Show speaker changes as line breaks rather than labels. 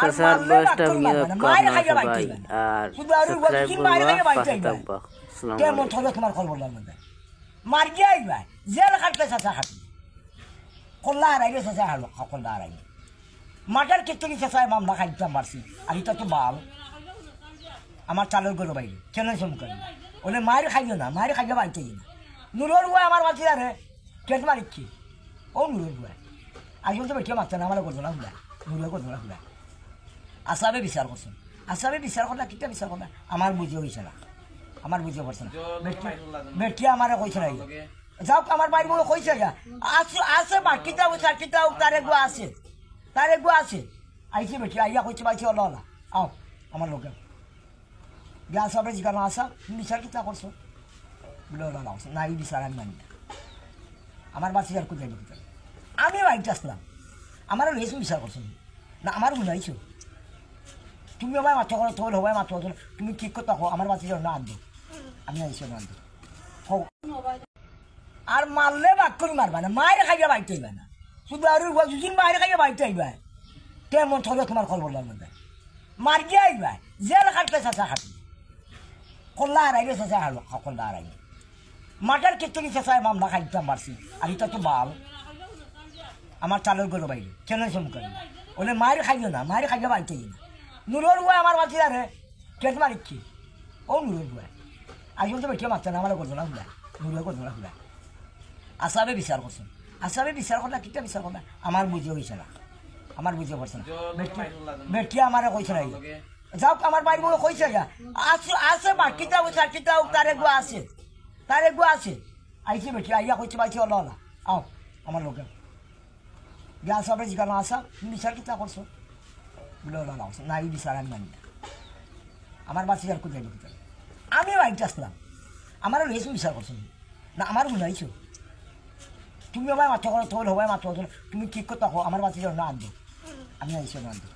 সাসার বয়সটা মিউট করনা সবাই আর সাবস্ক্রাইব করবা পাশে থাকবা। আসসালামু আলাইকুম।
কেমন থলে তোমার খবর বলার মধ্যে মার গিয়ে আইবা জেল খাটলে চাচা খাটলি কল্লা হারাইলে চাচা হারলো কল্লা হারাইলে মাটার ক্ষেত্রে চাচায় মামলা খাইতাম পারছি আর এটা তো বাল আমার চালের গরু বাইরে কেন চমকাল ওলে মায়ের খাইও না মায়ের খাইলে বাড়িতে না নুরোর গুয়া আমার বাঁচি রে কেট মারিচ্ছি ও নুরোর গুয়া আজকাল তো বেটিও মারতে না আমার করতো না হুলা নুরো করতো না হুলা আসাবে বিচার করছেন আসাবে বিচার করলে কিটা বিচার করলে আমার বুঝে হয়েছে না আমার বুঝে পারছে না বেটি আমারে কইছে না যাও আমার বাড়ি বলে কইছে যা আছে বাকিটা ওই চারটিটাও তার এগুলো আছে তার এগুলো আছে আইছি বেটি আইয়া কইছে বাইছে ওলা ওলা আও আমার লোকে গিয়া সবে জিজ্ঞাসা আসা বিচার কিতা করছো বলে ওলা লাগছে না এই বিচার আমি মানি না আমার বাচ্চা আর কোথায় ঢুকতে আমি বাইকটা আসলাম আমারও রেস বিচার করছো না আমার বুঝাইছো তুমি আমায় মাত্র করো তোর হবাই মাত্র করো তুমি ঠিক করতে হো আমার বাচ্চা না আনবো আমি আইসি না আনবো আর মারলে বাক করে মারবা না মায়ের খাইয়া বাড়িতে আইবা না শুধু আর দুদিন মায়ের খাইয়া বাড়িতে আইবা কেমন থলে তোমার খবর বলার মধ্যে মার গিয়ে আইবা জেল খাটলে চাচা খাটলি কল্লা হারাইলে চাচা হারলো কল্লা হারাইলে মাটার ক্ষেত্রে চাচায় মামলা খাইতাম পারছি আর এটা তো বাল আমার চালের গরু বাইরে কেন চমকাল ওলে মায়ের খাইও না মায়ের খাইলে বাড়িতে না নুরোর গুয়া আমার বাঁচি রে কেট মারিচ্ছি ও নুরোর গুয়া আজকাল তো বেটিও মারতে না আমার করতো না হুলা নুরো করতো না হুলা আসাবে বিচার করছেন আসাবে বিচার করলে কিটা বিচার করলে আমার বুঝে হয়েছে না আমার বুঝে পারছে না বেটি আমারে কইছে না যাও আমার বাড়ি বলে কইছে যা আছে বাকিটা ওই চারটিটাও তার এগুলো আছে তার এগুলো আছে আইছি বেটি আইয়া কইছে বাইছে ওলা ওলা আও আমার লোকে গিয়া সবে জিজ্ঞাসা আসা বিচার কিতা করছো বলে ওলা লাগছে না এই বিচার আমি মানি না আমার বাচ্চা আর কোথায় ঢুকতে আমি বাইকটা আসলাম আমারও রেস বিচার করছো না আমার বুঝাইছো তুমি আমায় মাত্র করো তোর হবাই মাত্র তুমি ঠিক করতে হো আমার বাচ্চা না আনবো আমি আইসি না আনবো